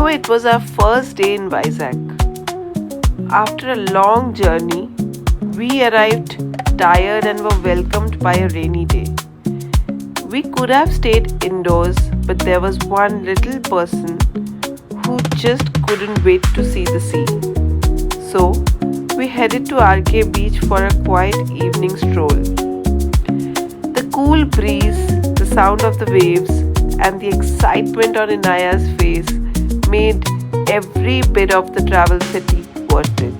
So it was our first day in Vizag. After a long journey, we arrived tired and were welcomed by a rainy day. We could have stayed indoors, but there was one little person who just couldn't wait to see the sea. So, we headed to RK Beach for a quiet evening stroll. The cool breeze, the sound of the waves, and the excitement on Inaya's face made every bit of the travel city worth it.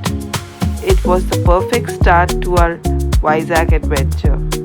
It was the perfect start to our Vizag adventure.